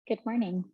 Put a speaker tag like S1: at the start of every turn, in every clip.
S1: Good morning.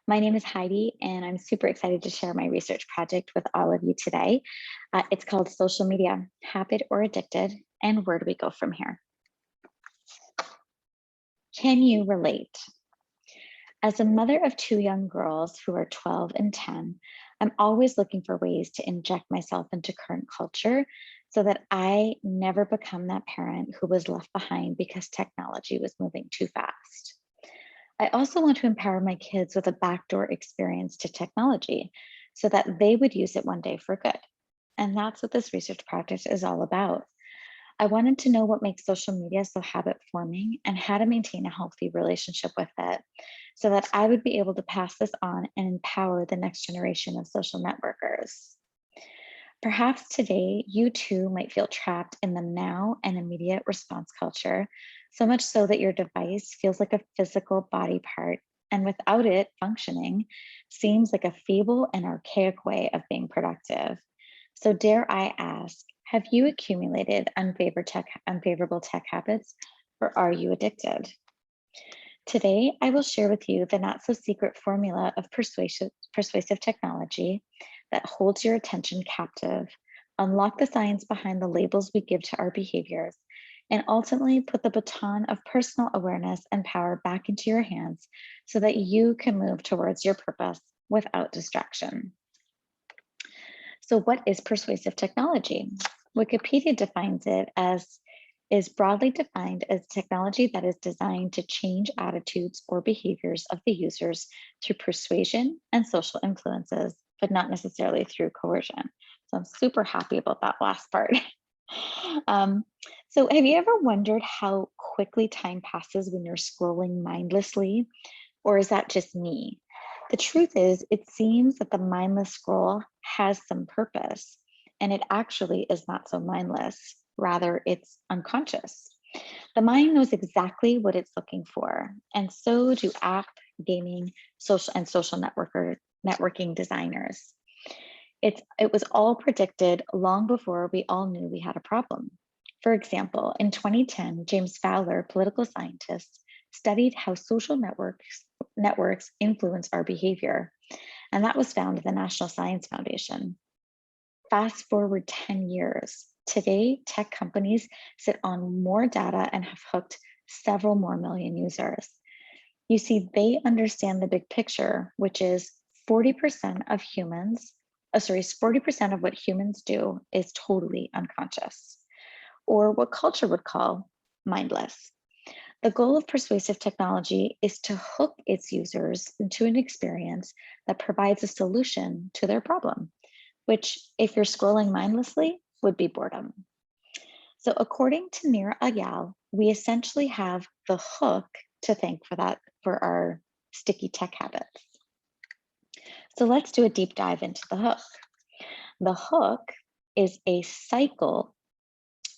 S1: My name is Heidi, and I'm super excited to share my research project with all of you today. It's called Social Media, Habit or Addicted, and Where Do We Go From Here? Can you relate? As a mother of two young girls who are 12 and 10, I'm always looking for ways to inject myself into current culture so that I never become that parent who was left behind because technology was moving too fast. I also want to empower my kids with a backdoor experience to technology so that they would use it one day for good. And that's what this research project is all about. I wanted to know what makes social media so habit forming and how to maintain a healthy relationship with it so that I would be able to pass this on and empower the next generation of social networkers. Perhaps today you too might feel trapped in the now and immediate response culture, so much so that your device feels like a physical body part and without it functioning seems like a feeble and archaic way of being productive. So dare I ask, have you accumulated unfavorable tech habits, or are you addicted? Today, I will share with you the not so secret formula of persuasive technology that holds your attention captive, unlock the science behind the labels we give to our behaviors, and ultimately put the baton of personal awareness and power back into your hands so that you can move towards your purpose without distraction. So, what is persuasive technology? Wikipedia defines it as is broadly defined as technology that is designed to change attitudes or behaviors of the users through persuasion and social influences, but not necessarily through coercion. So I'm super happy about that last part. um, so have you ever wondered how quickly time passes when you're scrolling mindlessly? Or is that just me? The truth is, it seems that the mindless scroll has some purpose, and it actually is not so mindless. Rather, it's unconscious. The mind knows exactly what it's looking for, and so do app, gaming, social networking designers. It was all predicted long before we all knew we had a problem. For example, in 2010, James Fowler, political scientist, studied how social networks influence our behavior, and that was found at the National Science Foundation. Fast forward 10 years. Today, tech companies sit on more data and have hooked several more million users. You see, they understand the big picture, which is 40% of 40% of what humans do is totally unconscious, or what culture would call mindless. The goal of persuasive technology is to hook its users into an experience that provides a solution to their problem, which, if you're scrolling mindlessly, would be boredom. So, according to Nira Ayal, we essentially have the hook to thank for our sticky tech habits. So, let's do a deep dive into the hook. The hook is a cycle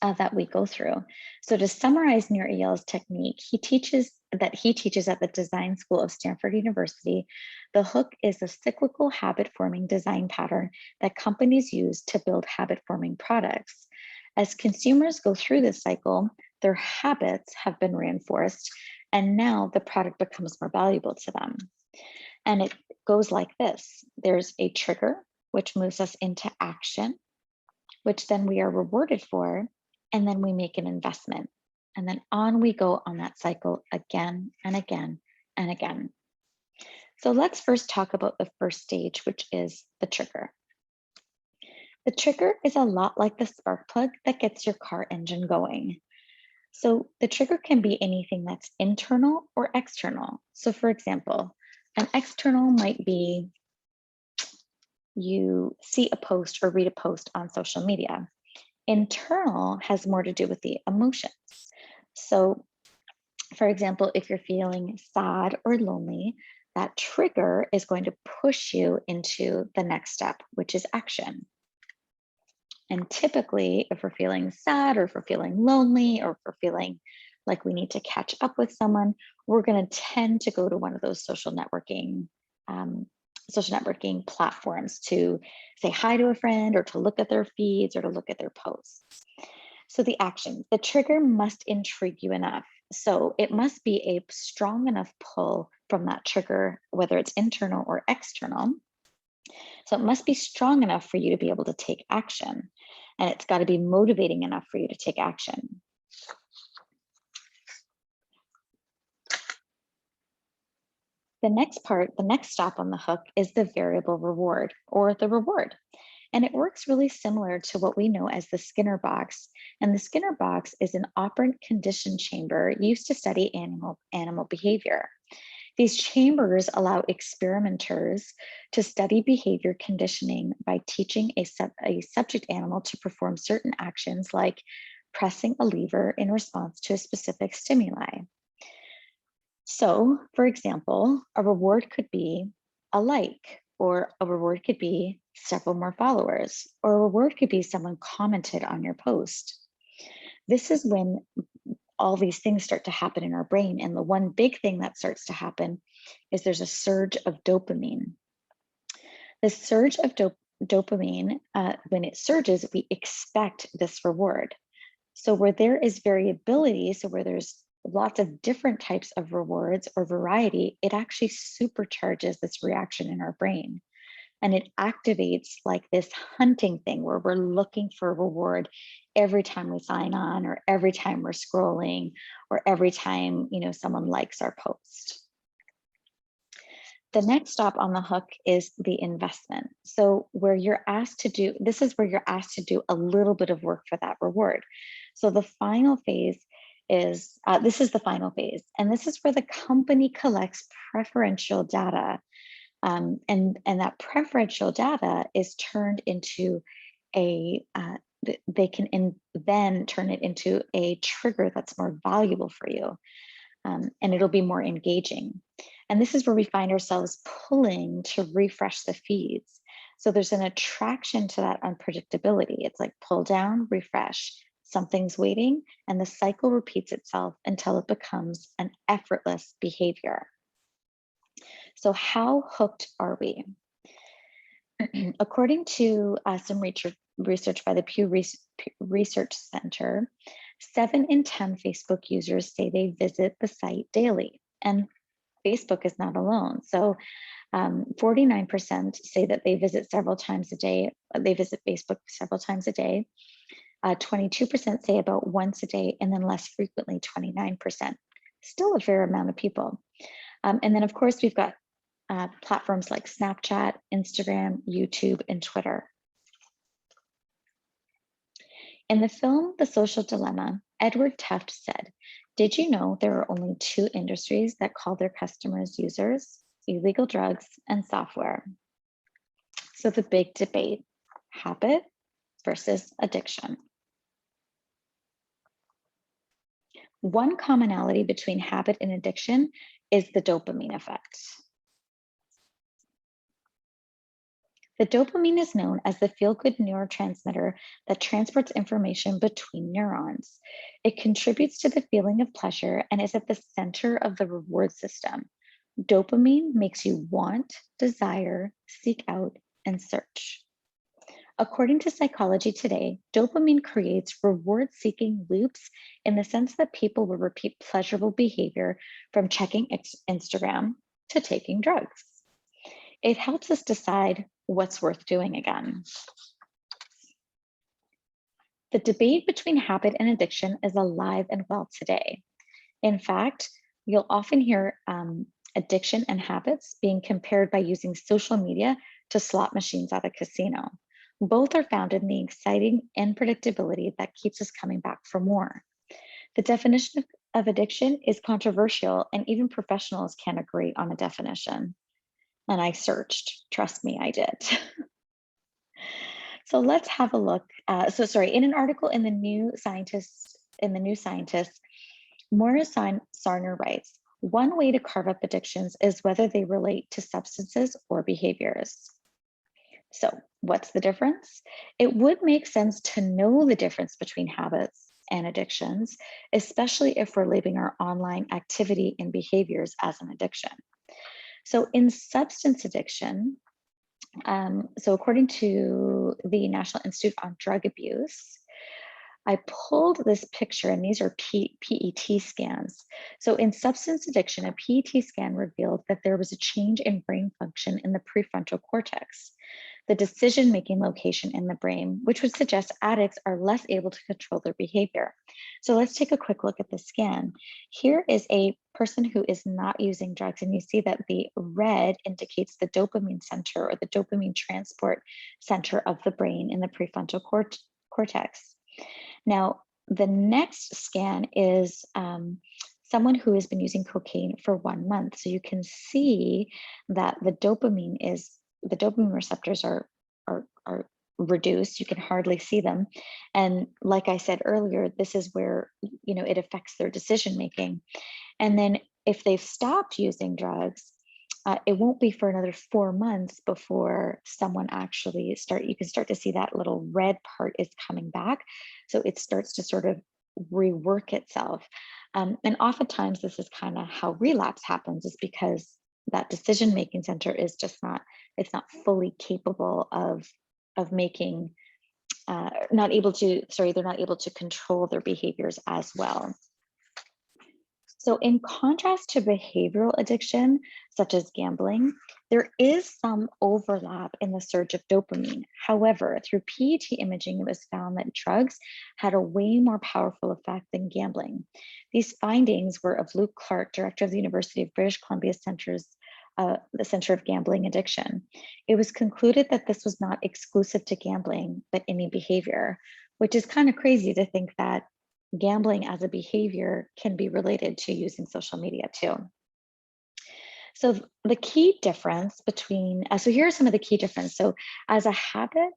S1: that we go through. So to summarize Nir Eyal's technique, he teaches at the Design School of Stanford University. The hook is a cyclical habit-forming design pattern that companies use to build habit-forming products. As consumers go through this cycle, their habits have been reinforced, and now the product becomes more valuable to them. And it goes like this. There's a trigger, which moves us into action, which then we are rewarded for, and then we make an investment. And then on we go on that cycle again and again and again. So let's first talk about the first stage, which is the trigger. The trigger is a lot like the spark plug that gets your car engine going. So the trigger can be anything that's internal or external. So for example, an external might be you see a post or read a post on social media. Internal has more to do with the emotions. So, for example, if you're feeling sad or lonely, that trigger is going to push you into the next step, which is action. And typically, if we're feeling sad or if we're feeling lonely or if we're feeling like we need to catch up with someone, we're going to tend to go to one of those social networking platforms to say hi to a friend or to look at their feeds or to look at their posts. So the action, the trigger must intrigue you enough. So it must be a strong enough pull from that trigger, whether it's internal or external. So it must be strong enough for you to be able to take action. And it's got to be motivating enough for you to take action. The next stop on the hook is the variable reward or the reward. And it works really similar to what we know as the Skinner box. And the Skinner box is an operant condition chamber used to study animal behavior. These chambers allow experimenters to study behavior conditioning by teaching a subject animal to perform certain actions like pressing a lever in response to a specific stimuli. So, for example, a reward could be a like, or a reward could be several more followers, or a reward could be someone commented on your post. This is when all these things start to happen in our brain. And the one big thing that starts to happen is there's a surge of dopamine. The surge of dopamine, when it surges, we expect this reward. So where there is variability, so where there's lots of different types of rewards or variety, it actually supercharges this reaction in our brain. And it activates like this hunting thing where we're looking for a reward every time we sign on, or every time we're scrolling, or every time, someone likes our post. The next stop on the hook is the investment. So this is where you're asked to do a little bit of work for that reward. So the final phase this is the final phase. And this is where the company collects preferential data. And that preferential data is turned into they can then turn it into a trigger that's more valuable for you. And it'll be more engaging. And this is where we find ourselves pulling to refresh the feeds. So there's an attraction to that unpredictability. It's like pull down, refresh, something's waiting, and the cycle repeats itself until it becomes an effortless behavior. So how hooked are we? According to some research by the Pew Research Center, 7 in 10 Facebook users say they visit the site daily. And Facebook is not alone. So 49% say that they visit several times a day. They visit Facebook several times a day. 22% say about once a day, and then less frequently, 29%. Still a fair amount of people. And then, of course, we've got platforms like Snapchat, Instagram, YouTube, and Twitter. In the film The Social Dilemma, Edward Tufte said, "Did you know there are only 2 industries that call their customers users? Illegal drugs and software." So the big debate, habit versus addiction. One commonality between habit and addiction is the dopamine effect. The dopamine is known as the feel-good neurotransmitter that transports information between neurons. It contributes to the feeling of pleasure and is at the center of the reward system. Dopamine makes you want, desire, seek out, and search. According to Psychology Today, dopamine creates reward-seeking loops in the sense that people will repeat pleasurable behavior from checking Instagram to taking drugs. It helps us decide what's worth doing again. The debate between habit and addiction is alive and well today. In fact, you'll often hear addiction and habits being compared by using social media to slot machines at a casino. Both are founded in the exciting unpredictability that keeps us coming back for more. The definition of addiction is controversial, and even professionals can't agree on a definition. And I searched, trust me, I did. So let's have a look. In an article in the New Scientist, Morris Sarner writes, "One way to carve up addictions is whether they relate to substances or behaviors." So what's the difference? It would make sense to know the difference between habits and addictions, especially if we're labeling our online activity and behaviors as an addiction. So in substance addiction, according to the National Institute on Drug Abuse, I pulled this picture, and these are PET scans. So in substance addiction, a PET scan revealed that there was a change in brain function in the prefrontal cortex, the decision-making location in the brain, which would suggest addicts are less able to control their behavior. So let's take a quick look at the scan. Here is a person who is not using drugs, and you see that the red indicates the dopamine center or the dopamine transport center of the brain in the prefrontal cortex. Now, the next scan is someone who has been using cocaine for 1 month. So you can see that the dopamine receptors are reduced. You can hardly see them. And like I said earlier, this is where, it affects their decision making. And then if they've stopped using drugs, it won't be for another 4 months before someone actually you can start to see that little red part is coming back. So it starts to sort of rework itself. And oftentimes this is kind of how relapse happens, is because that decision-making center is just it's not fully capable of making, they're not able to control their behaviors as well. So in contrast to behavioral addiction, such as gambling, there is some overlap in the surge of dopamine. However, through PET imaging, it was found that drugs had a way more powerful effect than gambling. These findings were of Luke Clark, director of the University of British Columbia the Center of Gambling Addiction. It was concluded that this was not exclusive to gambling, but any behavior, which is kind of crazy to think that gambling as a behavior can be related to using social media too. So the key difference between, so here are some of the key differences. So as a habit,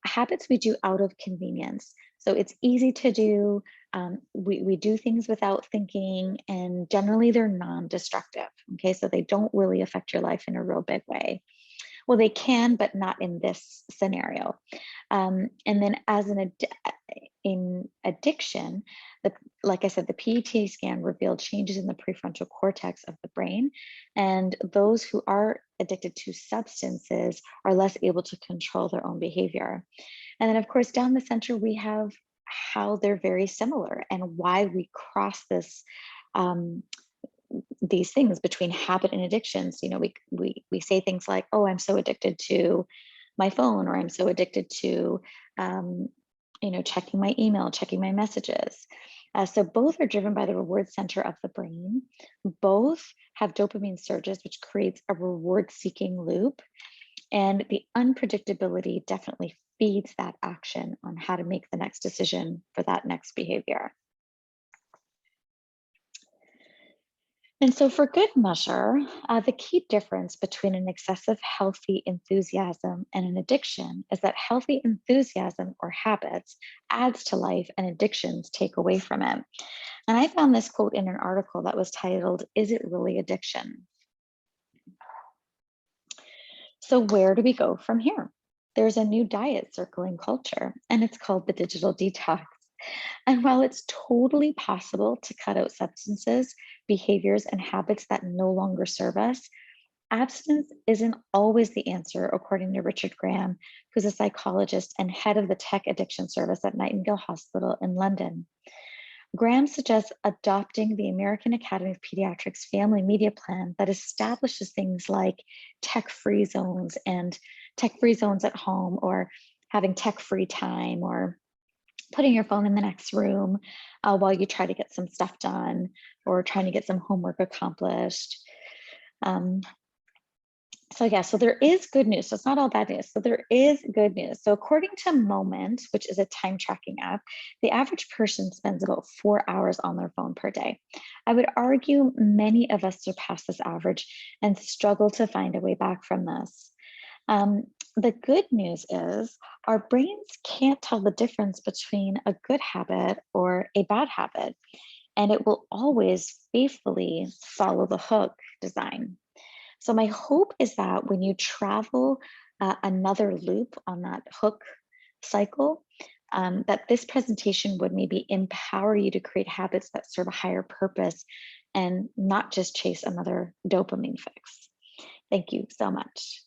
S1: habits we do out of convenience. So it's easy to do. We do things without thinking, and generally they're non-destructive. Okay, so they don't really affect your life in a real big way. Well, they can, but not in this scenario. And then in addiction, like I said, the PET scan revealed changes in the prefrontal cortex of the brain, and those who are addicted to substances are less able to control their own behavior. And then of course, down the center, we have how they're very similar and why we cross these things between habit and addictions. We say things like, oh, I'm so addicted to my phone, or I'm so addicted to checking my email, checking my messages. So both are driven by the reward center of the brain. Both have dopamine surges, which creates a reward-seeking loop. And the unpredictability definitely feeds that action on how to make the next decision for that next behavior. And so for good measure, the key difference between an excessive healthy enthusiasm and an addiction is that healthy enthusiasm or habits adds to life and addictions take away from it. And I found this quote in an article that was titled, "Is It Really Addiction?" So where do we go from here? There's a new diet circling culture, and it's called the digital detox. And while it's totally possible to cut out substances, behaviors, and habits that no longer serve us, abstinence isn't always the answer, according to Richard Graham, who's a psychologist and head of the tech addiction service at Nightingale Hospital in London. Graham suggests adopting the American Academy of Pediatrics family media plan that establishes things like tech-free zones and tech-free zones at home, or having tech-free time, or putting your phone in the next room while you try to get some stuff done or trying to get some homework accomplished. So there is good news. So it's not all bad news. So there is good news. So according to Moment, which is a time tracking app, the average person spends about 4 hours on their phone per day. I would argue many of us surpass this average and struggle to find a way back from this. The good news is our brains can't tell the difference between a good habit or a bad habit, and it will always faithfully follow the hook design. So my hope is that when you travel another loop on that hook cycle, that this presentation would maybe empower you to create habits that serve a higher purpose and not just chase another dopamine fix. Thank you so much.